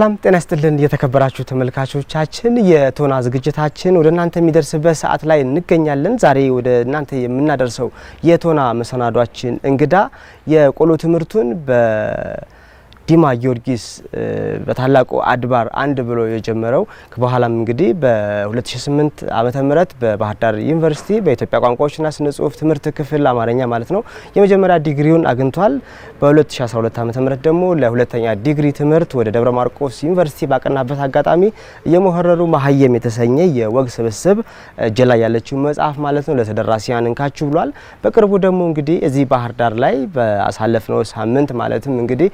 ሰላም ጤና ይስጥልን የተከበራችሁ ተመልካቾቻችን የቶና ዝግጅታችን ወደ እናንተ የሚደርስበት ሰዓት ላይ እንገኛለን። ዛሬ ወደ እናንተ የምናደርሰው የቶና መሰናዷችን እንግዳ የቆሎ ትምህርቱን ዲማ ጊዮርጊስ በታላቁ አድባር አንድ ብሎ የጀመረው በኋላም እንግዲህ በ2008 ዓመተ ምህረት በባህር ዳር ዩኒቨርሲቲ በኢትዮጵያ ቋንቋዎችና ስነ ጽሁፍ ትምህርት ክፍል አማርኛ ማለት ነው የመጀመሪያ ዲግሪውን አግኝቷል። በ2012 ዓመተ ምህረት ደግሞ ለሁለተኛ ዲግሪ ትምህርት ወደ ደብረ ማርቆስ ዩኒቨርሲቲ ባቀናበት አጋጣሚ የመሆረሩ መሀየም የተሰኘ የወግ ስብስብ ጀላ ያለችው መጽሐፍ ማለት ነው ለተደራሲያን እንካችሁ ብሏል። በቅርቡ ደግሞ እንግዲህ እዚህ ባህር ዳር ላይ በአሳለፍነው ሳምንት ማለትም እንግዲህ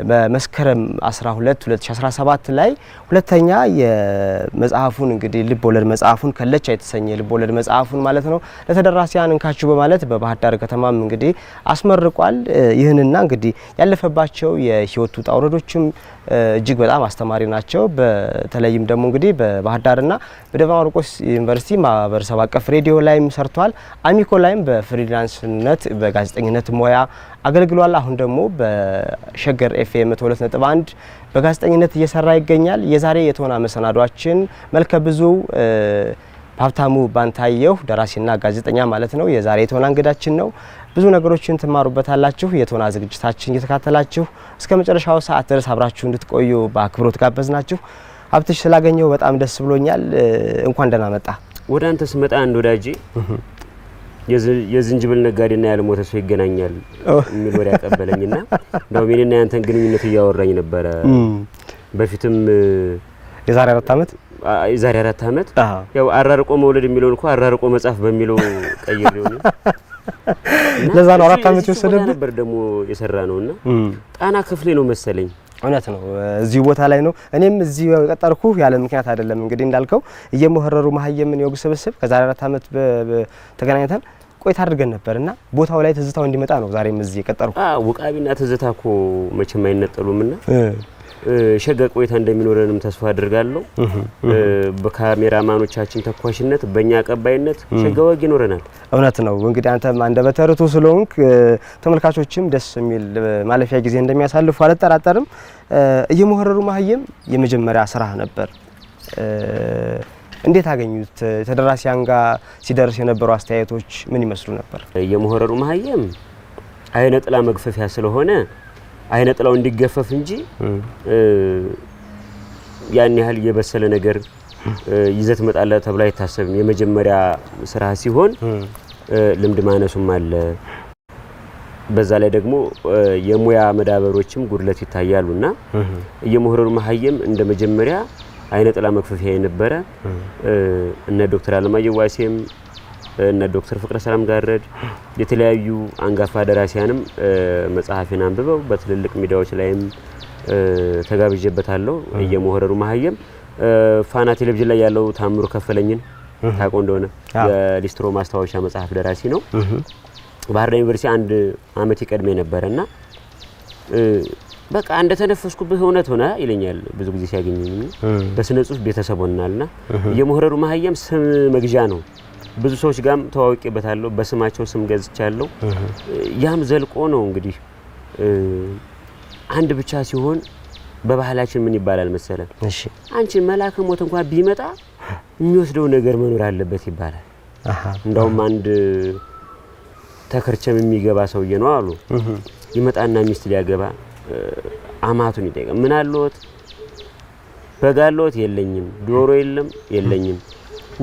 በመስከረም 12 2017 ላይ ሁለተኛ የመጽሐፉን እንግዲህ ልብ ወለድ መጽሐፉን ከለቻ የተሰኘ ልብ ወለድ መጽሐፉን ማለት ነው ለተደራሲያን እንካችሁ በማለት በባህር ዳር ከተማም እንግዲህ አስመርቋል። ይህንና እንግዲህ ያለፈባቸው የህይወት ውጣ ውረዶችም እጅግ በጣም አስተማሪ ናቸው። በተለይም ደግሞ እንግዲህ በባህር ዳርና በደብረ ማርቆስ ዩኒቨርሲቲ ማህበረሰብ አቀፍ ሬዲዮ ላይም ሰርቷል። አሚኮ ላይም በፍሪላንስነት በጋዜጠኝነት ሙያ አገልግሏል። አሁን ደግሞ በሸገር ኤፍኤም 102.1 በጋዜጠኝነት እየሰራ ይገኛል። የዛሬ የቶና መሰናዷችን መልከ ብዙ ሀብታሙ ባንታየሁ ደራሲና ጋዜጠኛ ማለት ነው የዛሬ የቶና እንግዳችን ነው። ብዙ ነገሮችን ትማሩበታላችሁ። የቶና ዝግጅታችን እየተከታተላችሁ እስከ መጨረሻው ሰዓት ድረስ አብራችሁ እንድትቆዩ በአክብሮት ጋበዝናችሁ። ሀብትሽ ስላገኘው በጣም ደስ ብሎኛል። እንኳን ደህና መጣ። ወደ አንተ ስመጣ አንድ ወዳጄ የዝንጅብል ነጋዴና ያልሞተ ሰው ይገናኛል የሚል ወሬ ያቀበለኝና ነው እኔና ያንተን ግንኙነት እያወራኝ ነበር። በፊትም የዛሬ 4 ዓመት ያው አራርቆ መውለድ የሚለውን እኮ አራርቆ መጻፍ በሚለው ቀይሬው ነው። ለዛ ነው 4 ዓመት ወሰደብኝ ነበር ደግሞ የሰራ ነውና ጣና ክፍሌ ነው መሰለኝ። እውነት ነው። እዚህ ቦታ ላይ ነው እኔም እዚህ የቀጠርኩ ያለ ምክንያት አይደለም። እንግዲህ እንዳልከው እየመሆረሩ መሀየምን የወግ ስብስብ ከዛሬ 4 ዓመት ተገናኝተን ቆይታ አድርገን ነበርና ቦታው ላይ ትዝታው እንዲመጣ ነው ዛሬም እዚህ የቀጠርኩ። ውቃቢና ትዝታ እኮ መቼም አይነጠሉምና ሸገር ቆይታ እንደሚኖረንም ተስፋ አድርጋለሁ። በካሜራማኖቻችን ተኳሽነት በእኛ አቀባይነት ሸገር ወግ ይኖረናል። እውነት ነው። እንግዲህ አንተም አንደበተ ርቱዕ ስለሆንክ ተመልካቾችም ደስ የሚል ማለፊያ ጊዜ እንደሚያሳልፉ አልጠራጠርም። እየመሆረሩ መሀየም የመጀመሪያ ስራ ነበር። እንዴት አገኙት? ተደራሲያን ጋር ሲደርስ የነበሩ አስተያየቶች ምን ይመስሉ ነበር? እየመሆረሩ መሀየም አይነ ጥላ መግፈፊያ ስለሆነ አይነ ጥላው እንዲገፈፍ እንጂ ያን ያህል የበሰለ ነገር ይዘት መጣለ ተብሎ አይታሰብም። የመጀመሪያ ስራ ሲሆን ልምድ ማነሱም አለ። በዛ ላይ ደግሞ የሙያ መዳበሮችም ጉድለት ይታያሉና እየመሆረሩ መሀየም እንደ መጀመሪያ አይነ ጥላ መግፈፊያ የነበረ እነ ዶክተር አለማየሁ ዋሴም እነ ዶክተር ፍቅረ ሰላም ጋረድ የተለያዩ አንጋፋ ደራሲያንም መጽሐፌን አንብበው በትልልቅ ሚዲያዎች ላይም ተጋብዤበታለሁ። እየመሆረሩ መሀየም ፋና ቴሌቪዥን ላይ ያለው ታምሩ ከፈለኝን ታቆ እንደሆነ የሊስትሮ ማስታወሻ መጽሐፍ ደራሲ ነው። ባህር ዳር ዩኒቨርሲቲ አንድ አመት ይቀድሜ ነበርና በቃ አንደ ተነፈስኩበት እውነት ሆነ ይለኛል ብዙ ጊዜ ሲያገኘኝ። በስነ ጽሁፍ ቤተሰብ ሆነናልና እየመሆረሩ መሀየም ስም መግዣ ነው። ብዙ ሰዎች ጋርም ተዋውቄበታለሁ። በስማቸው ስም ገዝቻለሁ። ያም ዘልቆ ነው እንግዲህ አንድ ብቻ ሲሆን በባህላችን ምን ይባላል መሰለ? እሺ አንቺ መልአከ ሞት እንኳን ቢመጣ የሚወስደው ነገር መኖር አለበት ይባላል። እንደውም አንድ ተከርቸም የሚገባ ሰውዬ ነው አሉ። ይመጣና ሚስት ሊያገባ አማቱን ይጠይቃል። ምን አለዎት? በግ አለዎት? የለኝም። ዶሮ የለኝም።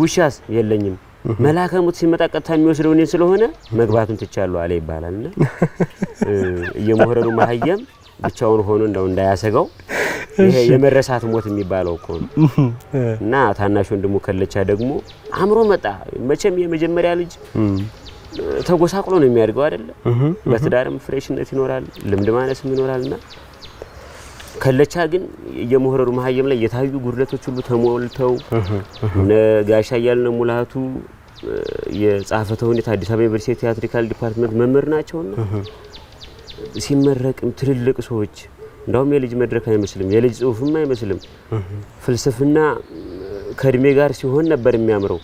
ውሻስ? የለኝም። መልአከ ሞት ሲመጣ ቀጥታ የሚወስደው እኔን ስለሆነ መግባቱን ትቻለሁ አለ ይባላልና እየመሆረሩ መሀየም ብቻውን ሆኖ እንዳያሰጋው ይሄ የመረሳት ሞት የሚባለው እኮ ነው። እና ታናሽ ወንድሙ ከለቻ ደግሞ አምሮ መጣ። መቼም የመጀመሪያ ልጅ ተጎሳቅሎ ነው የሚያድገው አይደለ? በትዳርም ፍሬሽነት ይኖራል፣ ልምድ ማነስም ይኖራልና ከለቻ ግን እየመሆረሩ መሀየም ላይ የታዩ ጉድለቶች ሁሉ ተሞልተው ነጋሻ ያልነ ሙላቱ የጻፈተ ሁኔታ አዲስ አበባ ዩኒቨርሲቲ ቲያትሪካል ዲፓርትመንት መምህር ናቸውና ሲመረቅም ትልልቅ ሰዎች እንደውም የልጅ መድረክ አይመስልም፣ የልጅ ጽሁፍም አይመስልም። ፍልስፍና ከእድሜ ጋር ሲሆን ነበር የሚያምረው።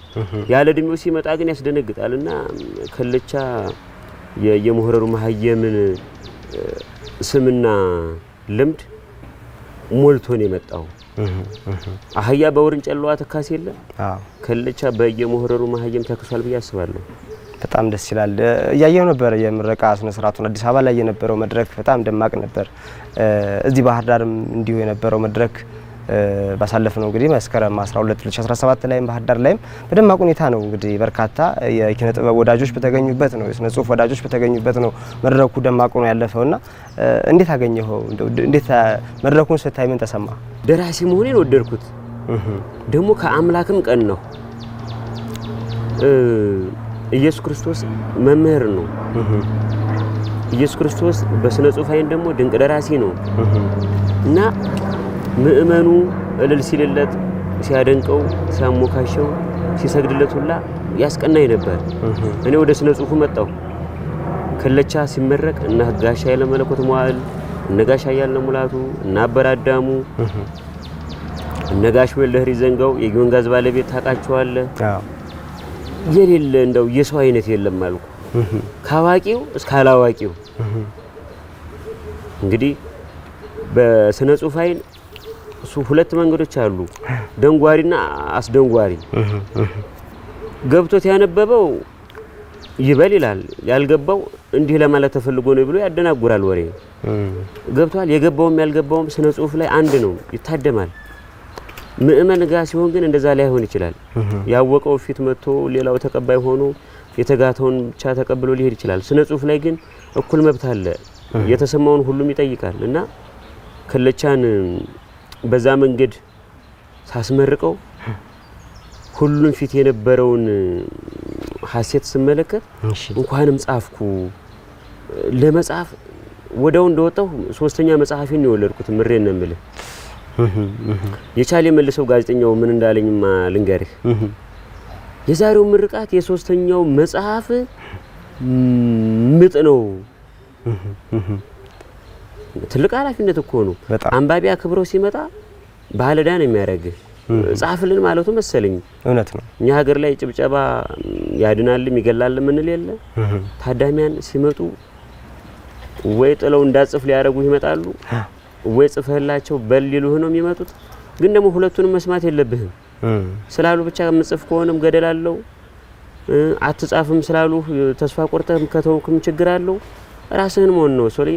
ያለ እድሜው ሲመጣ ግን ያስደነግጣልና ከለቻ የመሆረሩ መሀየምን ስምና ልምድ ሞልቶ ነው የመጣው። አህያ በውርንጨላዋ ተካስ የለ ከለቻ በየመሆረሩ ማህየም ተከሷል ብዬ አስባለሁ። በጣም ደስ ይላል። እያየው ነበር የምረቃ ስነ ስርዓቱን አዲስ አበባ ላይ የነበረው መድረክ በጣም ደማቅ ነበር። እዚህ ባህር ዳርም እንዲሁ የነበረው መድረክ ባሳለፍነው እንግዲህ መስከረም 12 2017 ላይ ባህር ዳር ላይም በደማቅ ሁኔታ ነው እንግዲህ በርካታ የኪነ ጥበብ ወዳጆች በተገኙበት ነው የስነ ጽሁፍ ወዳጆች በተገኙበት ነው መድረኩ ደማቅ ነው ያለፈውና እንዴት አገኘኸው? እንዴት መድረኩን ስታይ ምን ተሰማ? ደራሲ መሆኔን ወደድኩት። ደግሞ ከአምላክም ቀን ነው። ኢየሱስ ክርስቶስ መምህር ነው። ኢየሱስ ክርስቶስ በስነ ጽሁፍ አይን ደግሞ ድንቅ ደራሲ ነው እና ምእመኑ እልል ሲልለት ሲያደንቀው ሲያሞካሸው ሲሰግድለት ሁላ ያስቀናኝ ነበር። እኔ ወደ ስነ ጽሁፉ መጣሁ። ከለቻ ሲመረቅ እና ጋሻ ያለ መለኮት መዋዕል እነ ጋሻ ያለ ሙላቱ እና አበራዳሙ እነ ጋሽ ወልደህሪ ዘንጋው የጊዮንጋዝ ባለቤት ታውቃቸዋለህ? የሌለ እንደው የሰው አይነት የለም አልኩ። ካዋቂው እስከ አላዋቂው እንግዲህ በስነ ጽሁፍ አይን እሱ ሁለት መንገዶች አሉ፣ ደንጓሪና አስደንጓሪ። ገብቶት ያነበበው ይበል ይላል፣ ያልገባው እንዲህ ለማለት ተፈልጎ ነው ብሎ ያደናጉራል ወሬ። ገብቷል። የገባውም ያልገባውም ስነ ጽሁፍ ላይ አንድ ነው፣ ይታደማል። ምእመን ጋር ሲሆን ግን እንደዛ ላይሆን ይችላል። ያወቀው ፊት መጥቶ ሌላው ተቀባይ ሆኖ የተጋተውን ብቻ ተቀብሎ ሊሄድ ይችላል። ስነ ጽሁፍ ላይ ግን እኩል መብት አለ፣ የተሰማውን ሁሉም ይጠይቃል። እና ከለቻን በዛ መንገድ ሳስመርቀው ሁሉም ፊት የነበረውን ሐሴት ስመለከት እንኳንም ጻፍኩ ለመጻፍ ወዳው እንደወጣው ሶስተኛ መጽሐፌን ነው የወለድኩት። ምሬን ነው የምልህ። የቻለ መልሰው ጋዜጠኛው ምን እንዳለኝማ ልንገርህ። የዛሬው ምርቃት የሶስተኛው መጽሐፍ ምጥ ነው። ትልቅ ኃላፊነት እኮ ነው። አንባቢ አክብረው ሲመጣ ባለዳ ነው የሚያደርግህ። ጻፍልን ማለቱ መሰለኝ። እውነት ነው። እኛ ሀገር ላይ ጭብጨባ ያድናልም ይገላልም ምን ሌለ። ታዳሚያን ሲመጡ ወይ ጥለው እንዳጽፍ ሊያረጉ ይመጣሉ፣ ወይ ጽፈላቸው በል ሊሉህ ነው የሚመጡት። ግን ደግሞ ሁለቱንም መስማት የለብህም። ስላሉ ብቻ ምጽፍ ከሆነም ገደል አለው፣ አትጻፍም ስላሉ ተስፋ ቆርጠህም ከተውክም ችግር አለው። ራስህን መሆን ነው ሶሊ።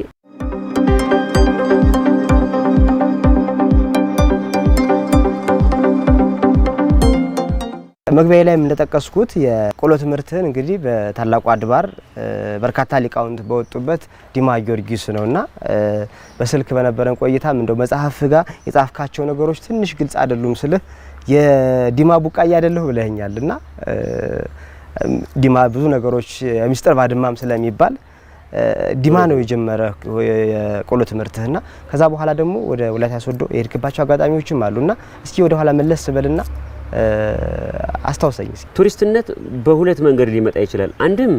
መግቢያ ላይ እንደተጠቀስኩት የቆሎ ትምህርትን እንግዲህ በታላቁ አድባር በርካታ ሊቃውንት በወጡበት ዲማ ጊዮርጊስ ነውና በስልክ በነበረን ቆይታም እንደው መጽሐፍ ጋር የጻፍካቸው ነገሮች ትንሽ ግልጽ አይደሉም ስልህ የዲማ ቡቃያ አይደለሁ ብለኸኛልና ዲማ ብዙ ነገሮች ሚስጥር ባድማም ስለሚባል ዲማ ነው የጀመረ የቆሎ ትምህርትህና ከዛ በኋላ ደግሞ ወደ ወላይታ ሶዶ የሄድክባቸው አጋጣሚዎችም አሉና እስኪ ወደ ኋላ መለስ በልና አስታውሰኝ። ቱሪስትነት በሁለት መንገድ ሊመጣ ይችላል። አንድም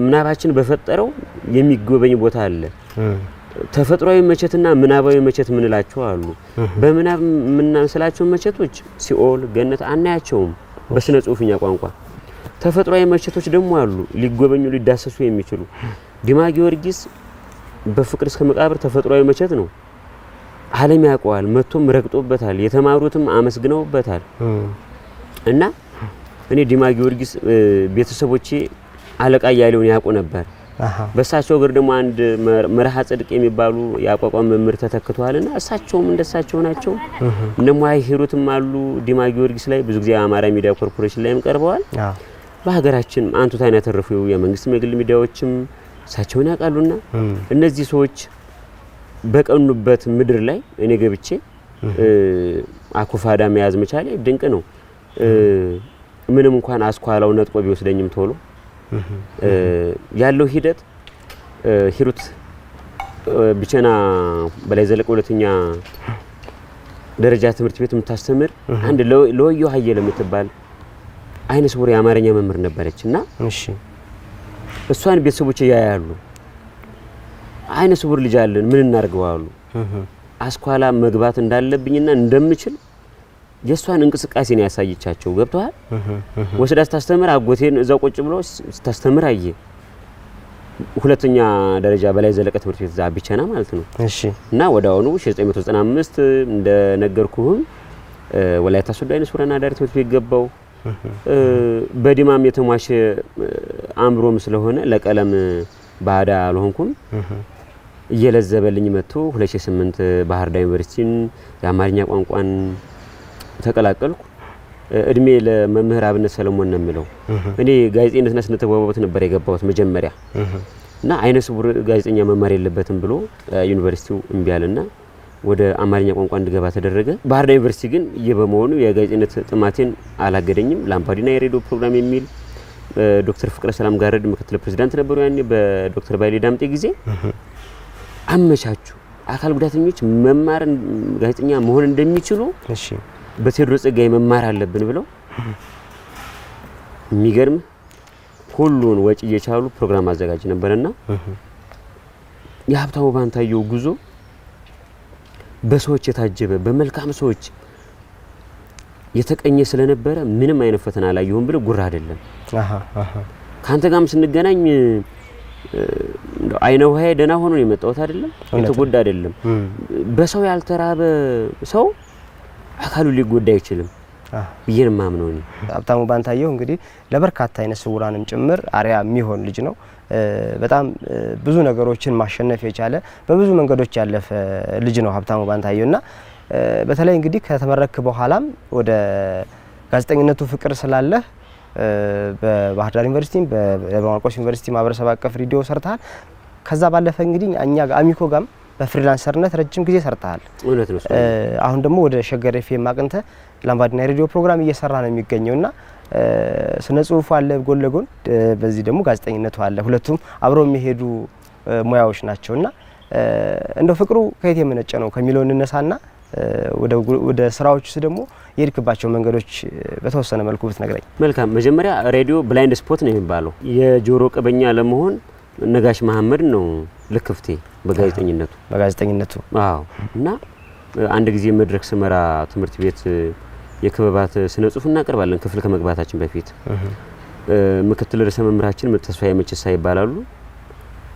ምናባችን በፈጠረው የሚጎበኝ ቦታ አለ። ተፈጥሯዊ መቸትና ምናባዊ መቸት ምንላቸው አሉ። በምናብ ምናስላቸው መቸቶች ሲኦል፣ ገነት አናያቸውም በስነ ጽሁፍኛ ቋንቋ። ተፈጥሯዊ መቸቶች ደግሞ አሉ ሊጎበኙ ሊዳሰሱ የሚችሉ። ዲማ ጊዮርጊስ በፍቅር እስከ መቃብር ተፈጥሯዊ መቸት ነው። ዓለም ያውቀዋል፣ መጥቶም ረግጦበታል፣ የተማሩትም አመስግነውበታል። እና እኔ ዲማ ጊዮርጊስ ቤተሰቦቼ አለቃ ያለውን ያውቁ ነበር። በእሳቸው እግር ደግሞ አንድ መርሃ ጽድቅ የሚባሉ ያቋቋም መምህር ተተክቷልና እሳቸውም እንደሳቸው ናቸው። እነማይ ሂሩትም አሉ ዲማ ጊዮርጊስ ላይ ብዙ ጊዜ አማራ ሚዲያ ኮርፖሬሽን ላይም ቀርበዋል። በሀገራችን አንቱታን ያተረፉ የመንግስት የግል ሚዲያዎችም እሳቸውን ያውቃሉና እነዚህ ሰዎች በቀኑበት ምድር ላይ እኔ ገብቼ አኩፋዳ መያዝ መቻሌ ድንቅ ነው። ምንም እንኳን አስኳላው ነጥቆ ቢወስደኝም ቶሎ ያለው ሂደት ሂሩት ብቸና በላይ ዘለቀ ሁለተኛ ደረጃ ትምህርት ቤት የምታስተምር አንድ ለወዮ ሀየለ የምትባል አይነ ስውር የአማርኛ መምህር ነበረችና እሷን ቤተሰቦቼ ያያሉ። አይነ ስውር ልጅ አለን ምን እናርገዋሉ? አስኳላ መግባት እንዳለብኝና እንደምችል የሷን እንቅስቃሴ ነው ያሳየቻቸው። ገብቷል። ወስዳ ስታስተምር አጎቴን እዛው ቁጭ ብሎ ስታስተምር አየ። ሁለተኛ ደረጃ በላይ ዘለቀ ትምህርት ቤት ዛቢቸና ማለት ነው። እሺ እና ወዳውኑ 1995 እንደነገርኩህ ወላይታ ሶዶ አይነ ሱራና ዳሪ ትምህርት ቤት ገባው። በዲማም የተሟሸ አምሮም ስለሆነ ለቀለም ባዳ አልሆንኩም። እየለዘበልኝ መጥቶ 2008 ባህር ዳር ዩኒቨርሲቲን የአማርኛ ቋንቋን ተቀላቀልኩ። እድሜ ለመምህር አብነት ሰለሞን ነው የሚለው። እኔ ጋዜጠኝነትና ስነ ተግባቦት ነበር የገባሁት መጀመሪያ እና አይነ ስውር ጋዜጠኛ መማር የለበትም ብሎ ዩኒቨርሲቲው እምቢ አለና ወደ አማርኛ ቋንቋ እንድገባ ተደረገ። ባህር ዳር ዩኒቨርሲቲ ግን በመሆኑ የጋዜጠኝነት ጥማቴን አላገደኝም። ላምባዲና የሬዲዮ ፕሮግራም የሚል ዶክተር ፍቅረ ሰላም ጋርድ ምክትል ፕሬዝዳንት ነበሩ ያኔ በዶክተር ባይሌ ዳምጤ ጊዜ አመቻቹ። አካል ጉዳተኞች መማር ጋዜጠኛ መሆን እንደሚችሉ እሺ በቴዎድሮስ ጸጋዬ መማር አለብን ብለው የሚገርም ሁሉን ወጪ እየቻሉ ፕሮግራም አዘጋጅ ነበርና የሀብታሙ ባንታየው ጉዞ በሰዎች የታጀበ በመልካም ሰዎች የተቀኘ ስለነበረ ምንም አይነት ፈተና ላይ ይሁን ብለ ጉራ አይደለም። ካንተ ጋርም ስንገናኝ አይነው ሀይ ደና ሆኖ ነው የመጣሁት አይደለም፣ የተጎዳ አይደለም። በሰው ያልተራበ ሰው አካሉ ሊጎዳ አይችልም ብዬን ማምነው ነው። ሀብታሙ ባንታየው እንግዲህ ለበርካታ አይነ ስውራንም ጭምር አሪያ የሚሆን ልጅ ነው። በጣም ብዙ ነገሮችን ማሸነፍ የቻለ በብዙ መንገዶች ያለፈ ልጅ ነው ሀብታሙ ባንታየውና በተለይ እንግዲህ ከተመረክ በኋላም ወደ ጋዜጠኝነቱ ፍቅር ስላለ በባህር ዳር ዩኒቨርሲቲ በማርቆስ ዩኒቨርሲቲ ማህበረሰብ አቀፍ ሬዲዮ ሰርተሃል። ከዛ ባለፈ እንግዲህ እኛ አሚኮ ጋም በፍሪላንሰርነት ረጅም ጊዜ ሰርተሃል። እውነት ነው። አሁን ደግሞ ወደ ሸገር ኤፍኤም አቅንተ ላምባዲና ሬዲዮ ፕሮግራም እየሰራ ነው የሚገኘውና ስነ ጽሁፉ አለ ጎን ለጎን፣ በዚህ ደግሞ ጋዜጠኝነቱ አለ። ሁለቱም አብረው የሚሄዱ ሙያዎች ናቸውና እንደው ፍቅሩ ከየት የመነጨ ነው ከሚለው እንነሳና ወደ ስራዎቹ ደግሞ የሄድክባቸው መንገዶች በተወሰነ መልኩ ብትነግረኝ። መልካም። መጀመሪያ ሬዲዮ ብላይንድ ስፖት ነው የሚባለው። የጆሮ ቀበኛ ለመሆን ነጋሽ መሐመድ ነው ልክፍቴ በጋዜጠኝነቱ። አዎ። እና አንድ ጊዜ መድረክ ስመራ ትምህርት ቤት የክበባት ስነ ጽሁፍ እናቀርባለን ክፍል ከመግባታችን በፊት ምክትል ርዕሰ መምህራችን ተስፋዬ መቸሳ ይባላሉ።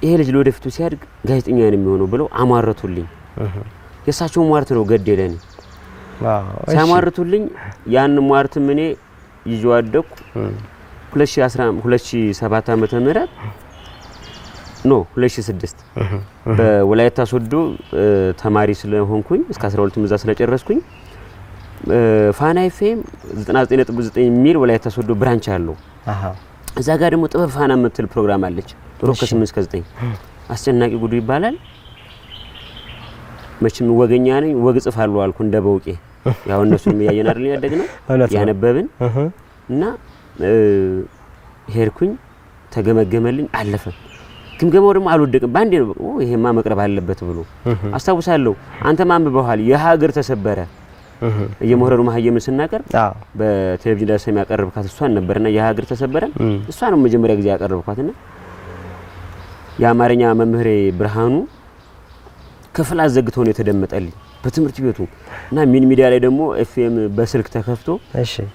ይሄ ልጅ ለወደፊቱ ሲያድግ ጋዜጠኛ ነው የሚሆነው ብለው አማረቱልኝ። የሳቸው ሟርት ነው ገደለኝ። ሳማርቱልኝ ያን ሟርት ምን ይዤው አደኩ። 2007 ዓመተ ምህረት 2006 በወላይታ ሶዶ ተማሪ ስለሆንኩኝ እስከ 12 ምዛ ስለጨረስኩኝ ፋና ኤፍኤም 99.9 ሚል ወላይታ ሶዶ ብራንች አለው። እዛ ጋር ደግሞ ጥበብ ፋና የምትል ፕሮግራም አለች። ሮክ ከ8 እስከ 9 አስጨናቂ ጉዱ ይባላል። መቼም ወገኛ ነኝ ወግ ጽፋለሁ አልኩ እንደ በውቄ። ያው እነሱም ያየን አይደል ያደግነው ያነበብን እና ሄርኩኝ ተገመገመልኝ አለፈ። ግምገማው ደግሞ አልወደቅም ባንዴ ነው ይሄማ መቅረብ አለበት ብሎ አስታውሳለሁ። አንተ ማንበበዋል የሀገር ተሰበረ የሞረሩ ማህየምን ስናቀርብ በቴሌቪዥን ላይ የሚያቀርብካት እሷን ነበርና የሀገር ተሰበረ እሷ ነው መጀመሪያ ጊዜ ያቀርብኳትና የአማርኛ መምህሬ ብርሃኑ ክፍል አዘግቶ ነው የተደመጠልኝ በትምህርት ቤቱ እና ሚን ሚዲያ ላይ ደግሞ ኤፍኤም በስልክ ተከፍቶ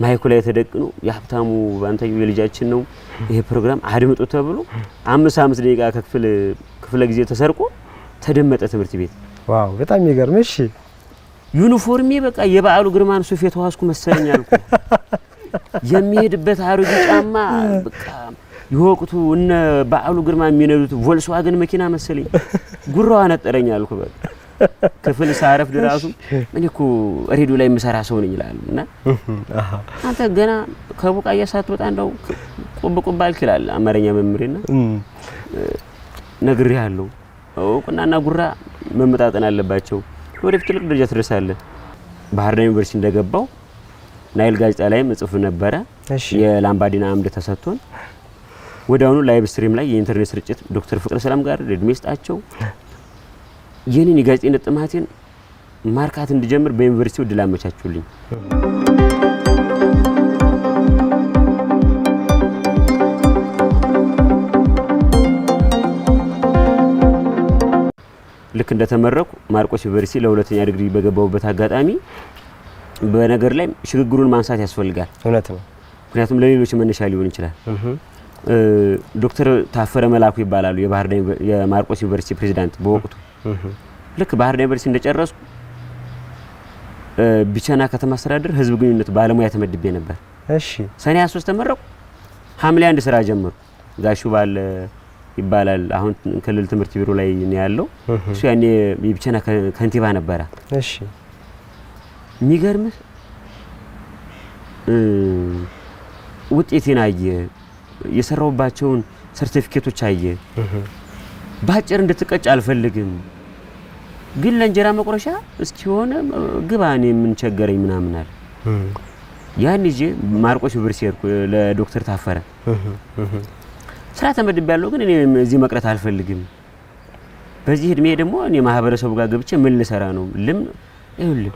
ማይኩ ላይ ተደቅኖ የሀብታሙ ባንታየው የልጃችን ነው ይሄ ፕሮግራም አድምጡ ተብሎ 5 ደቂቃ ክፍለ ጊዜ ተሰርቆ ተደመጠ ትምህርት ቤት። ዋው በጣም የሚገርም። እሺ ዩኒፎርሜ በቃ የበዓሉ ግርማን ሱፍ የተዋስኩ መሰለኝ አልኩ። የሚሄድበት አሮጌ ጫማ በቃ ይወቅቱ እነ በዓሉ ግርማ የሚነዱት ቮልስዋገን መኪና መሰለኝ። ጉራው አነጠረኝ አልኩ። በቃ ክፍል ሳረፍ ድራሱ እኔ እኮ ሬዲዮ ላይ የምሰራ ሰው ነኝ ይላል እና አንተ ገና ከቡቃያ ሳትወጣ እንደው ቆብ አልክ ይላል አማርኛ መምህሬና ነግሬሃለሁ። እውቅናና ጉራ መመጣጠን አለባቸው። ወደፊት ትልቅ ደረጃ ትደርሳለህ። ባህር ዳር ዩኒቨርሲቲ እንደገባው ናይል ጋዜጣ ላይ ጽፍ ነበረ። የላምባዲና አምድ ተሰጥቶን ወዲያውኑ ላይቭ ስትሪም ላይ የኢንተርኔት ስርጭት ዶክተር ፍቅረ ሰላም ጋር እድሜ ይስጣቸው የኔን የጋዜጠኝነት ጥማቴን ማርካት እንድጀምር በዩኒቨርሲቲው እድል አመቻቹልኝ። ልክ እንደተመረኩ ማርቆስ ዩኒቨርሲቲ ለሁለተኛ ዲግሪ በገባውበት አጋጣሚ በነገር ላይ ሽግግሩን ማንሳት ያስፈልጋል። እውነት ነው። ምክንያቱም ለሌሎች መነሻ ሊሆን ይችላል። ዶክተር ታፈረ መላኩ ይባላሉ የባህር ዳር የማርቆስ ዩኒቨርሲቲ ፕሬዝዳንት በወቅቱ ልክ ባህር ዳር ዩኒቨርሲቲ እንደጨረስኩ ቢቸና ከተማ አስተዳደር ህዝብ ግንኙነት ባለሙያ ተመድቤ ነበር። እሺ ሰኔ 23 ተመረቁ። ሐምሌ 1 ስራ ጀመሩ። ጋሹ ባለ ይባላል አሁን ክልል ትምህርት ቢሮ ላይ ነው ያለው። እሱ ያኔ የቢቸና ከንቲባ ነበረ። እሺ የሚገርምህ ውጤቴን አየ፣ የሰራውባቸውን ሰርቲፊኬቶች አየ። ባጭር እንድትቀጭ አልፈልግም ግን ለእንጀራ መቁረሻ እስኪሆነ ግባኔ ምን ቸገረኝ ምናምን አለ። ያን ይዤ ማርቆስ ዩኒቨርሲቲ ለዶክተር ታፈረ ስራ ተመድቤያለሁ ግን እኔ እዚህ መቅረት አልፈልግም። በዚህ እድሜ ደግሞ እኔ ማህበረሰቡ ጋር ገብቼ ምን ልሰራ ነው? ይኸውልህ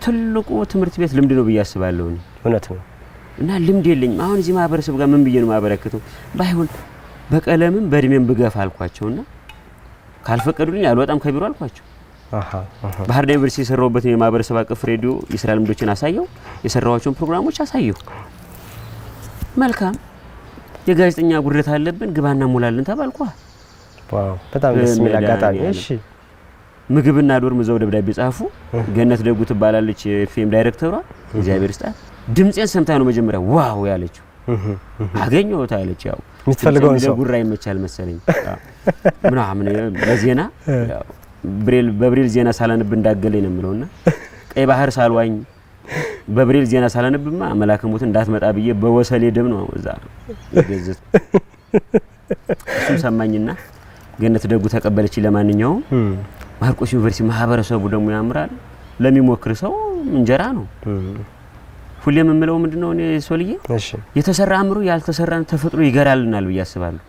ትልቁ ትምህርት ቤት ልምድ ነው ብዬ አስባለሁ። እውነት ነው። እና ልምድ የለኝም። አሁን እዚህ ማህበረሰቡ ጋር ምን ብዬ ነው ማበረከተው? ባይሆን በቀለምም በእድሜም ብገፋ አልኳቸውና ካልፈቀዱልኝ አልወጣም ከቢሮ አልኳቸው። ባህር ዳር ዩኒቨርሲቲ የሰራሁበት የማህበረሰብ አቀፍ ሬዲዮ የስራ ልምዶችን አሳየው፣ የሰራኋቸውን ፕሮግራሞች አሳየው። መልካም የጋዜጠኛ ጉድለት አለብን ግባና ሙላልን ተባልኳ። ዋው በጣም ደስ የሚል አጋጣሚ። እሺ ምግብና ዶርም ዘው ደብዳቤ ጻፉ። ገነት ደጉ ትባላለች የፊልም ዳይሬክተሯ እግዚአብሔር ይስጣት። ድምጼን ሰምታ ነው መጀመሪያ ዋው ያለችው። አገኘሁት አለች። ያው የምትፈልገውን ሰው ጉራ ይመቻል መሰለኝ ምናምን በዜና ያው በብሬል ዜና ሳላነብ እንዳገለኝ ነው የምለውና ቀይ ባህር ሳልዋኝ በብሬል ዜና ሳላነብማ መላከሙት እንዳትመጣ ብዬ በወሰሌ ደም ነው እዛ የገዘት እሱም ሰማኝና ገነት ደጉ ተቀበለች። ለማንኛውም ማርቆስ ዩኒቨርሲቲ ማህበረሰቡ ደግሞ ያምራል፣ ለሚሞክር ሰው እንጀራ ነው። ሁሌም የምለው ምንድነው እኔ ሶልዬ የተሰራ አምሩ ያልተሰራን ተፈጥሮ ይገራልናል ብዬ አስባለሁ።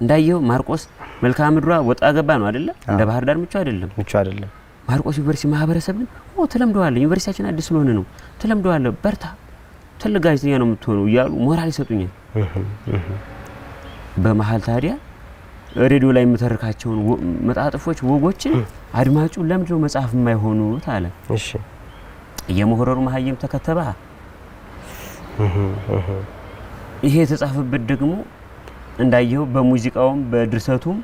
እንዳየው ማርቆስ መልክዓ ምድሯ ወጣ ገባ ነው አይደለ? እንደ ባህር ዳር ምቹ አይደለም። ማርቆስ ዩኒቨርሲቲ ማህበረሰብ ግን ተለምደዋል። ዩኒቨርሲቲያችን አዲስ ስለሆነ ነው ተለምደዋል። በርታ ትልቅ ጋዜጠኛ ነው የምትሆነው እያሉ ሞራል ይሰጡኛል። በመሃል ታዲያ ሬዲዮ ላይ የምተርካቸውን መጣጥፎች ወጎችን አድማጩ ለምንድነው መጽሐፍ የማይሆኑት አለ። እሺ የመሆረሩ መሀይም ተከተባ ይሄ የተጻፈበት ደግሞ እንዳየው በሙዚቃውም በድርሰቱም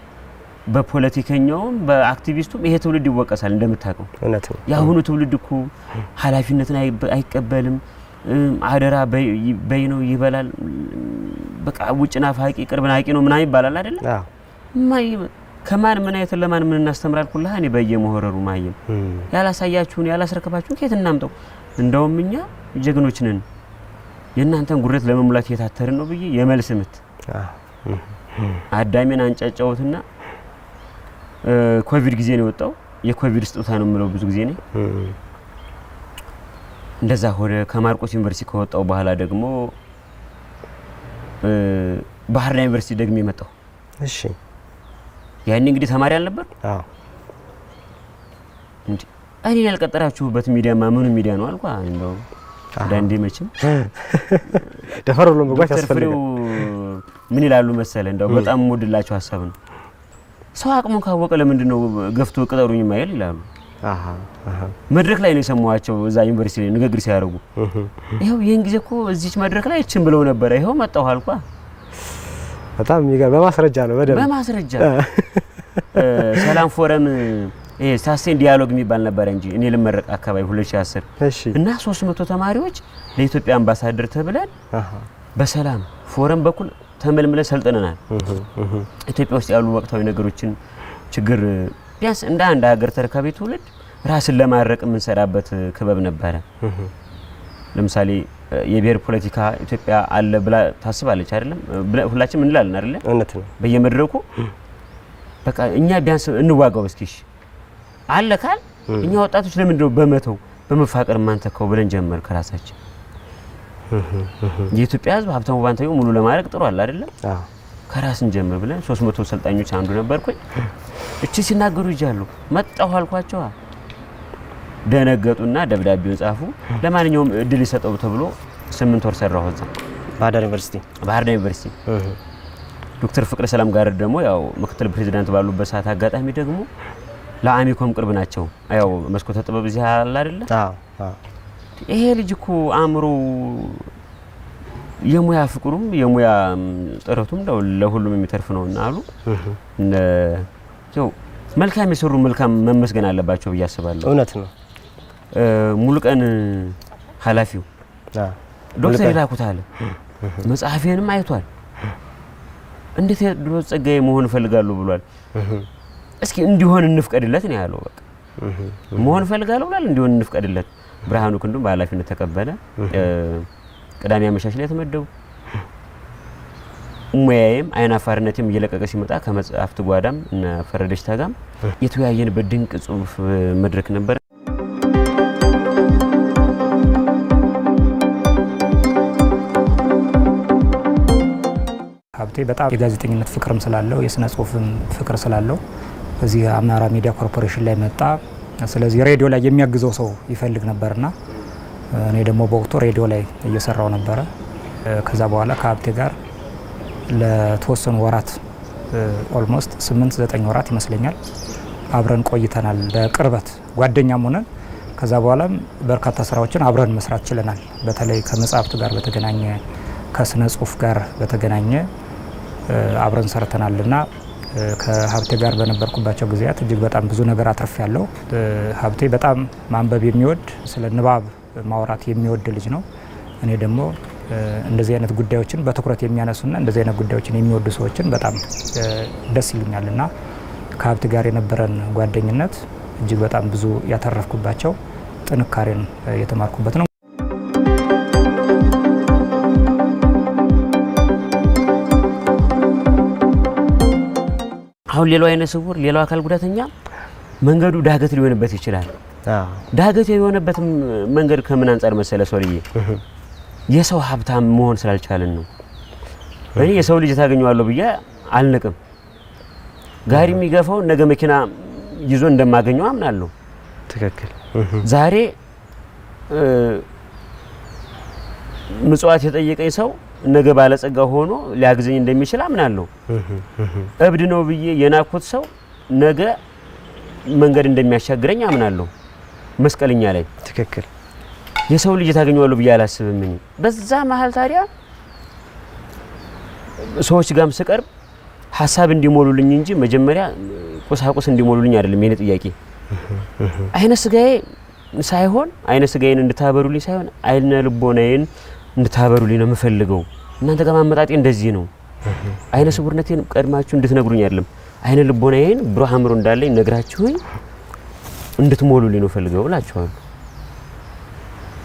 በፖለቲከኛውም በአክቲቪስቱም ይሄ ትውልድ ይወቀሳል እንደምታውቀው። እውነት ነው። ያሁኑ ትውልድ እኮ ኃላፊነትን አይቀበልም። አደራ በይ ነው ይበላል። በቃ ውጭና ፋቂ ቅርብና አቂ ነው ምናምን ይባላል አይደል? ከማን ምን አይተን ለማን ምን እናስተምራል ኩላህ እኔ በየመሆረሩ ማየም ያላሳያችሁን ያላስረከባችሁን ከየት እናምጣው? እንደውም እኛ ጀግኖች ነን የእናንተን ጉረት ለመሙላት የታተርን ነው ብዬ የመልስ ምት አዳሜን አንጫጫውትና ኮቪድ ጊዜ ነው የወጣው። የኮቪድ ስጦታ ነው የምለው ብዙ ጊዜ ነው። እንደዛ ሆነ። ከማርቆስ ዩኒቨርሲቲ ከወጣው በኋላ ደግሞ ባህር ዳር ዩኒቨርሲቲ ደግሞ የመጣው። እሺ ያኔ እንግዲህ ተማሪ አልነበር? አዎ እንዴ እኔ ያልቀጠራችሁበት ሚዲያማ ምኑ ሚዲያ ነው አልኳ። እንደው ዳንዴ መቼም ደፈር ብሎ መግባት ያስፈልጋል። ምን ይላሉ መሰለ እንደው በጣም ሞድላችሁ ሐሳብ ነው። ሰው አቅሙን ካወቀ ለምንድን ነው ገፍቶ ቅጠሩኝ ማይል ይላሉ። መድረክ ላይ ነው የሰማዋቸው እዛ ዩኒቨርሲቲ ላይ ንግግር ሲያደርጉ። ይሄው ይሄን ጊዜ እኮ እዚች መድረክ ላይ እቺን ብለው ነበር። ይሄው መጣሁ አልኳ። በጣም የሚገርም በማስረጃ ነው። በማስረጃ ሰላም ፎረም ሳሴን ዲያሎግ የሚባል ነበር እንጂ እኔ ልመረቅ አካባቢ 2010 እና 300 ተማሪዎች ለኢትዮጵያ አምባሳደር ተብለን በሰላም ፎረም በኩል ተመልምለን ሰልጥነናል። ኢትዮጵያ ውስጥ ያሉ ወቅታዊ ነገሮችን ችግር ቢያንስ እንደ አንድ ሀገር ተረካቢ ትውልድ ራስን ለማረቅ የምንሰራበት ክበብ ነበረ። ለምሳሌ የብሔር ፖለቲካ ኢትዮጵያ አለ ብላ ታስባለች አይደለም? ሁላችንም እንላለን አይደለ? እውነት ነው። በየመድረኩ በቃ እኛ ቢያንስ እንዋጋው እስኪሽ አለ ካል እኛ ወጣቶች ለምንድነው በመተው በመፋቀር ማንተከው ብለን ጀመር ከራሳችን። የኢትዮጵያ ሕዝብ ሀብታሙ ባንታዩ ሙሉ ለማድረግ ጥሯል አይደለም? አዎ ከራስን ጀመር ብለን 300 ሰልጣኞች አንዱ ነበርኩኝ። እቺ ሲናገሩ ይጃሉ መጣሁ አልኳቸው። ደነገጡና ደብዳቤውን ጻፉ። ለማንኛውም እድል ይሰጠው ተብሎ 8 ወር ሰራሁ እዛ ባህር ዳር ዩኒቨርሲቲ። ዶክተር ፍቅረ ሰላም ጋር ደግሞ ያው ምክትል ፕሬዝዳንት ባሉበት ሰዓት አጋጣሚ ደግሞ ለአሚኮም ቅርብ ናቸው። ያው መስኮተ ጥበብ እዚህ አለ አይደለ? አዎ። ይሄ ልጅ እኮ አእምሮ የሙያ ፍቅሩም የሙያ ጥረቱም ለሁሉም የሚተርፍ ነውና አሉ ነው መልካም የሰሩ መልካም መመስገን አለባቸው ብያስባለሁ እውነት ነው ሙሉቀን ሐላፊው ዶክተር ይላኩታል መጽሐፌንም አይቷል እንዴት ድሮ ጸጋዬ መሆን ፈልጋለሁ ብሏል እስኪ እንዲሆን እንፍቀድለት ነው ያለው በቃ መሆን ፈልጋለሁ ብሏል እንዲሆን እንፍቀድለት ብርሃኑ ክንዱ በኃላፊነት ተቀበለ ቅዳሜ አመሻሽ ላይ ተመደቡ ሙያዬም አይናፋርነቴም እየለቀቀ ሲመጣ ከመጽሐፍት ጓዳም እና ፈረደች ታጋም የተወያየን በድንቅ ጽሁፍ መድረክ ነበር ሀብቴ በጣም የጋዜጠኝነት ፍቅርም ስላለው የስነ ጽሁፍም ፍቅር ስላለው እዚህ አማራ ሚዲያ ኮርፖሬሽን ላይ መጣ ስለዚህ ሬዲዮ ላይ የሚያግዘው ሰው ይፈልግ ነበርና እኔ ደግሞ በወቅቱ ሬዲዮ ላይ እየሰራው ነበር ከዛ በኋላ ከሀብቴ ጋር ለተወሰኑ ወራት ኦልሞስት 8-9 ወራት ይመስለኛል አብረን ቆይተናል በቅርበት ጓደኛም ሆነን ከዛ በኋላም በርካታ ስራዎችን አብረን መስራት ችለናል በተለይ ከመጽሐፍት ጋር በተገናኘ ከስነ ጽሁፍ ጋር በተገናኘ አብረን ሰርተናልና ከሀብቴ ጋር በነበርኩባቸው ጊዜያት እጅግ በጣም ብዙ ነገር አትርፌያለሁ ሀብቴ በጣም ማንበብ የሚወድ ስለ ንባብ ማውራት የሚወድ ልጅ ነው እኔ ደግሞ እንደዚህ አይነት ጉዳዮችን በትኩረት የሚያነሱና እንደዚህ አይነት ጉዳዮችን የሚወዱ ሰዎችን በጣም ደስ ይሉኛልና ከሀብቴ ጋር የነበረን ጓደኝነት እጅግ በጣም ብዙ ያተረፍኩባቸው ጥንካሬን የተማርኩበት ነው አሁን ሌላው አይነ ስውር ሌላው አካል ጉዳተኛ መንገዱ ዳገት ሊሆንበት ይችላል ዳገት የሆነበት መንገድ ከምን አንፃር መሰለ ሶልዬ የሰው ሀብታም መሆን ስላልቻለን ነው እኔ የሰው ልጅ ታገኘዋለሁ ብዬ አልነቅም ጋሪ የሚገፋው ነገ መኪና ይዞ እንደማገኘው አምናለሁ ትክክል ዛሬ ምጽዋት የጠየቀኝ ሰው ነገ ባለጸጋ ሆኖ ሊያግዘኝ እንደሚችል አምናለሁ እብድ ነው ብዬ የናኩት ሰው ነገ መንገድ እንደሚያሻግረኝ አምናለሁ መስቀልኛ ላይ ትክክል የሰው ልጅ ታገኘዋለሁ ብዬ አላስብም እኔ በዛ መሃል ታዲያ ሰዎች ጋርም ስቀርብ ሐሳብ እንዲሞሉልኝ እንጂ መጀመሪያ ቁሳቁስ እንዲሞሉልኝ አይደለም የኔ ጥያቄ አይነ ስጋዬ ሳይሆን አይነ ስጋዬን እንድታበሩልኝ ሳይሆን አይነ ልቦናዬን እንድታበሩልኝ ነው የምፈልገው እናንተ ጋር ማመጣጤ እንደዚህ ነው አይነ ስውርነቴን ቀድማችሁ እንድትነግሩኝ አይደለም አይነ ልቦናዬን ብሩህ አእምሮ እንዳለኝ ነግራችሁኝ እንድትሞሉልኝ ነው ፈልገው ብላችኋል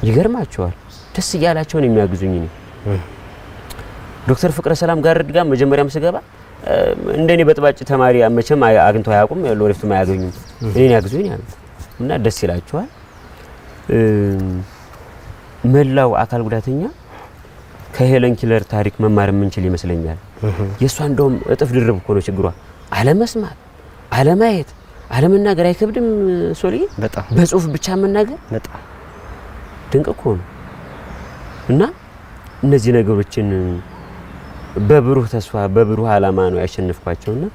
ይገርማችኋል ደስ ይያላችሁ ነው የሚያግዙኝ እኔ ዶክተር ፍቅረ ሰላም ጋር ድጋም መጀመሪያም ስገባ እንደኔ በጥባጭ ተማሪ መቼም አግኝቶ አያውቁም ለወደፊት ማያገኙም እኔን ያግዙኝ ያለ እና ደስ ይላችኋል መላው አካል ጉዳተኛ ከሄለን ኪለር ታሪክ መማር የምንችል ይመስለኛል የሷ እንደውም እጥፍ ድርብ እኮ ነው ችግሯ አለመስማት አለማየት አለመናገር አይከብድም ሶሊ በጣም በጽሁፍ ብቻ መናገር በጣም ድንቅ እኮ ነው እና እነዚህ ነገሮችን በብሩህ ተስፋ በብሩህ አላማ ነው ያሸነፍኳቸውና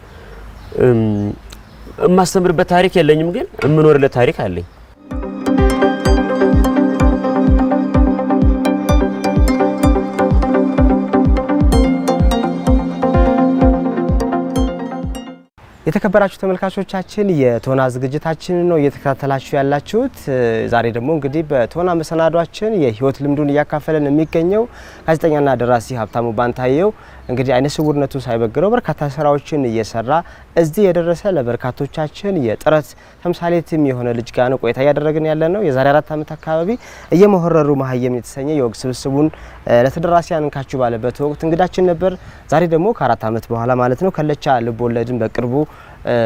ማስተምርበት ታሪክ የለኝም ግን እምኖርለት ታሪክ አለኝ የተከበራችሁ ተመልካቾቻችን የቶና ዝግጅታችን ነው እየተከታተላችሁ ያላችሁት ዛሬ ደግሞ እንግዲህ በቶና መሰናዷችን የህይወት ልምዱን እያካፈለን የሚገኘው ጋዜጠኛና ደራሲ ሀብታሙ ባንታየው እንግዲህ አይነ ስውርነቱ ሳይበግረው በርካታ ስራዎችን እየሰራ እዚህ የደረሰ ለበርካቶቻችን የጥረት ተምሳሌትም የሆነ ልጅ ጋር ነው ቆይታ ያደረግን ያለነው የዛሬ 4 ዓመት አካባቢ እየመሆረሩ ማህየም የተሰኘ የወግ ስብስቡን ለተደራሲያን እንካችሁ ባለበት ወቅት እንግዳችን ነበር ዛሬ ደግሞ ከ4 ዓመት በኋላ ማለት ነው ከለቻ ልቦለድን በቅርቡ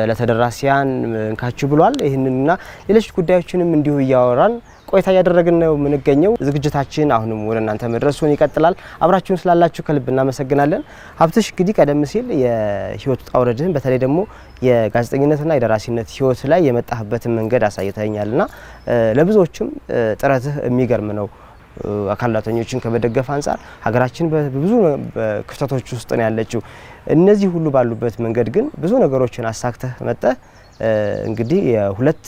ለተደራሲያን እንካችሁ ብሏል ይሄንንና ሌሎች ጉዳዮችንም እንዲሁ ያወራን ቆይታ ያደረግን ነው የምንገኘው ዝግጅታችን አሁንም ወደ እናንተ መድረሱን ይቀጥላል አብራችሁን ስላላችሁ ከልብ እናመሰግናለን ሀብትሽ እንግዲህ ቀደም ሲል የህይወት ጣውረድህን በተለይ ደግሞ የጋዜጠኝነትና የደራሲነት ህይወት ላይ የመጣህበትን መንገድ አሳይተኛልና ለብዙዎችም ጥረትህ የሚገርም ነው አካል ጉዳተኞችን ከመደገፍ አንፃር ሀገራችን በብዙ ክፍተቶች ውስጥ ነው ያለችው እነዚህ ሁሉ ባሉበት መንገድ ግን ብዙ ነገሮችን አሳክተህ መጣህ እንግዲህ የሁለት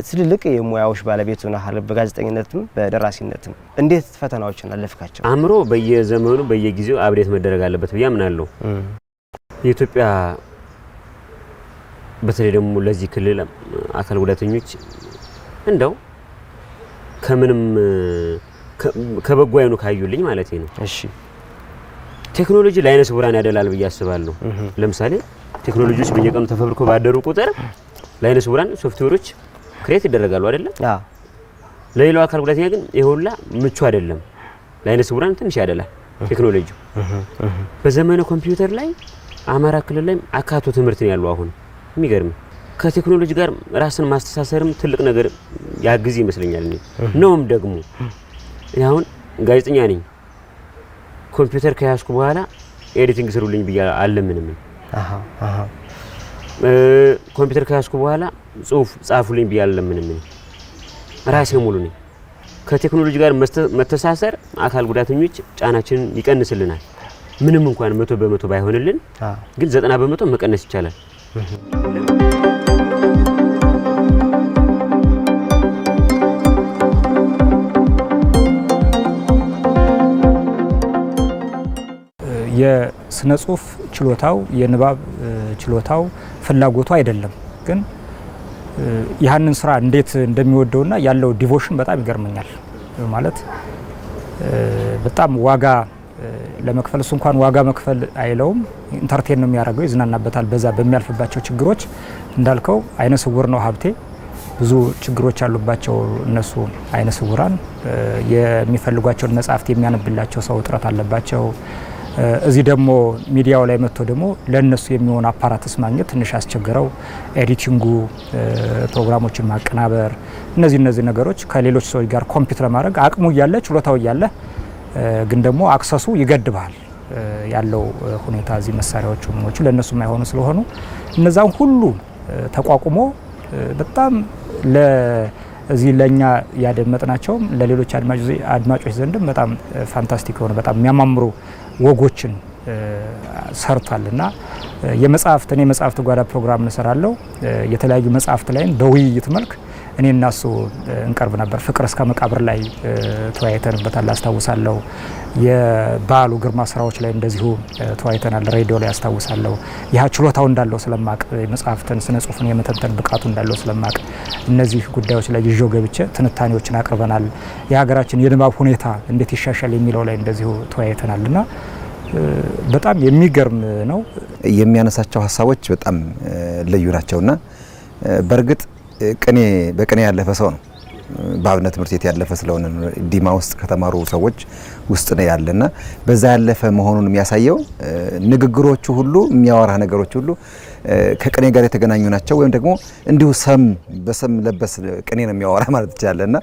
ትልልቅ የሙያዎች ባለቤት ሆነሃል በጋዜጠኝነትም በደራሲነትም እንዴት ፈተናዎችን አለፍካቸው? አእምሮ በየዘመኑ በየጊዜው አብዴት መደረግ አለበት ብዬ አምናለሁ። የኢትዮጵያ በተለይ ደግሞ ለዚህ ክልል አካል ጉዳተኞች እንደው ከምንም ከበጎ አይኑ ካዩልኝ ማለት ነው። እሺ ቴክኖሎጂ ለዓይነ ስውራን ያደላል ብዬ አስባለሁ። ለምሳሌ ቴክኖሎጂዎች በየቀኑ ተፈብርኮ ባደሩ ቁጥር ለዓይነ ስውራን ሶፍትዌሮች ክሬት ይደረጋሉ አይደለም? አዎ። ለሌላው አካል ጉዳተኛ ግን ይሁላ ምቹ አይደለም። ለዓይነ ስውራን ትንሽ ያደላል ቴክኖሎጂው። በዘመነ ኮምፒውተር ላይ አማራ ክልል ላይ አካቶ ትምህርት ነው ያለው። አሁን የሚገርም ከቴክኖሎጂ ጋር ራስን ማስተሳሰርም ትልቅ ነገር ያግዝ ይመስለኛል ነውም ደግሞ አሁን ጋዜጠኛ ነኝ። ኮምፒውተር ከያዝኩ በኋላ ኤዲቲንግ ስሩልኝ ብዬ አለምንም። ኮምፒውተር ከያዝኩ በኋላ ጽሁፍ ጻፉልኝ ብዬ አለምንም። ራሴ ሙሉ ነኝ። ከቴክኖሎጂ ጋር መተሳሰር አካል ጉዳተኞች ጫናችንን ይቀንስልናል። ምንም እንኳን 100% ባይሆንልን ግን 90% መቀነስ ይቻላል። የስነ ጽሁፍ ችሎታው የንባብ ችሎታው ፍላጎቱ አይደለም ግን ያንን ስራ እንዴት እንደሚወደውና ያለው ዲቮሽን በጣም ይገርመኛል። ማለት በጣም ዋጋ ለመክፈል እሱ እንኳን ዋጋ መክፈል አይለውም። ኢንተርቴን ነው የሚያደርገው፣ ይዝናናበታል። በዛ በሚያልፍባቸው ችግሮች እንዳልከው አይነ ስውር ነው ሀብቴ። ብዙ ችግሮች አሉባቸው እነሱ አይነ ስውራን። የሚፈልጓቸውን መጽሐፍት የሚያነብላቸው ሰው እጥረት አለባቸው። እዚህ ደግሞ ሚዲያው ላይ መጥቶ ደግሞ ለነሱ የሚሆን አፓራትስ ማግኘት ትንሽ ያስቸገረው ኤዲቲንጉ፣ ፕሮግራሞችን ማቀናበር፣ እነዚህ ነገሮች ከሌሎች ሰዎች ጋር ኮምፒውተር ለማድረግ አቅሙ እያለ ችሎታው እያለ ግን ደግሞ አክሰሱ ይገድባል። ያለው ሁኔታ እዚህ መሳሪያዎቹ ምኖቹ ለነሱ የማይሆኑ ስለሆኑ እነዛን ሁሉ ተቋቁሞ በጣም ለዚህ ለኛ ያደመጥናቸው ለሌሎች አድማጮች ዘንድም በጣም ፋንታስቲክ ሆነ በጣም የሚያማምሩ ወጎችን ሰርቷልና የመጽሐፍት ጓዳ ፕሮግራም እንሰራለው። የተለያዩ መጽሐፍት ላይም በውይይት መልክ እኔ እና እሱ እንቀርብ ነበር። ፍቅር እስከ መቃብር ላይ ተወያይተንበታል አስታውሳለሁ። የባሉ ግርማ ስራዎች ላይ እንደዚሁ ተወያይተናል ሬዲዮ ላይ አስታውሳለሁ። ያ ችሎታው እንዳለው ስለማቅ መጽሐፍትን ስነ ጽሁፍን የመተንተን ብቃቱ እንዳለው ስለማቅ እነዚህ ጉዳዮች ላይ ይዤው ገብቼ ትንታኔዎችን አቅርበናል። የሀገራችን የንባብ ሁኔታ እንዴት ይሻሻል የሚለው ላይ እንደዚሁ ተወያይተናልና በጣም የሚገርም ነው። የሚያነሳቸው ሀሳቦች በጣም ልዩ ናቸውና በእርግጥ በቅኔ ያለፈ ሰው ነው። በአብነት ትምህርት ቤት ያለፈ ስለሆነ ዲማ ውስጥ ከተማሩ ሰዎች ውስጥ ነው ያለና በዛ ያለፈ መሆኑን የሚያሳየው ንግግሮቹ ሁሉ የሚያወራ ነገሮች ሁሉ ከቅኔ ጋር የተገናኙ ናቸው። ወይም ደግሞ እንዲሁ በሰም ለበስ ቅኔ ነው የሚያወራ ማለት ይቻላልና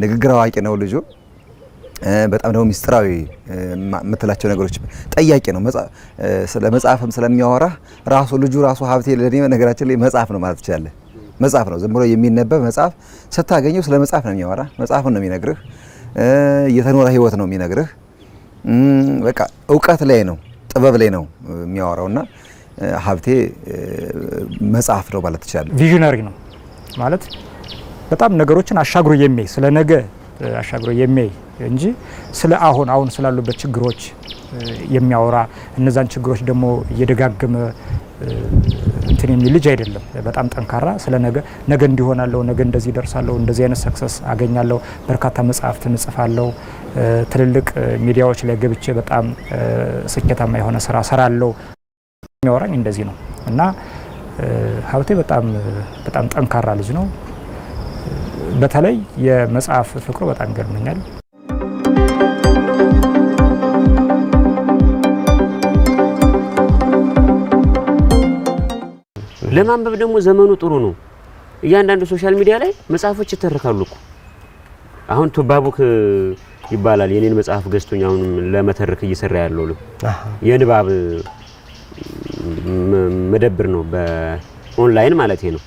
ንግግር አዋቂ ነው ልጁ። በጣም ደግሞ ሚስጥራዊ የምትላቸው ነገሮች ጠያቂ ነው። ስለ መጽሐፍም ስለሚያወራ ልጁ ራሱ ሀብቴ ለኔ ነገራችን ላይ መጽሐፍ ነው ማለት ይቻላል። መጽሐፍ ነው። ዝም ብሎ የሚነበብ መጽሐፍ ስታገኘው ስለ መጽሐፍ ነው የሚያወራ። መጽሐፉን ነው የሚነግርህ። የተኖረ ህይወት ነው የሚነግርህ። በቃ እውቀት ላይ ነው ጥበብ ላይ ነው የሚያወራውና ሀብቴ መጽሐፍ ነው ማለት ይቻላል። ቪዥነሪ ነው ማለት በጣም ነገሮችን አሻግሮ የሚያይ ስለ ነገ አሻግሮ የሚያይ እንጂ ስለ አሁን ስላሉበት ችግሮች የሚያወራ እነዛን ችግሮች ደግሞ እየደጋገመ እንትን የሚል ልጅ አይደለም። በጣም ጠንካራ ስለ ነገ እንዲሆናለሁ፣ ነገ እንደዚህ ደርሳለሁ፣ እንደዚህ አይነት ሰክሰስ አገኛለሁ፣ በርካታ መጽሐፍትን እጽፋለሁ፣ ትልልቅ ሚዲያዎች ላይ ገብቼ በጣም ስኬታማ የሆነ ስራ ሰራለሁ የሚያወራኝ እንደዚህ ነው እና ሀብቴ በጣም ጠንካራ ልጅ ነው። በተለይ የመጽሐፍ ፍቅሩ በጣም ይገርመኛል። ለማንበብ ደግሞ ዘመኑ ጥሩ ነው። እያንዳንዱ ሶሻል ሚዲያ ላይ መጽሐፎች ይተረካሉ እኮ። አሁን ቱባቡክ ይባላል የኔን መጽሐፍ ገዝቶኝ አሁን ለመተረክ እየሰራ ያለው የንባብ መደብር ነው በኦንላይን ማለት ነው።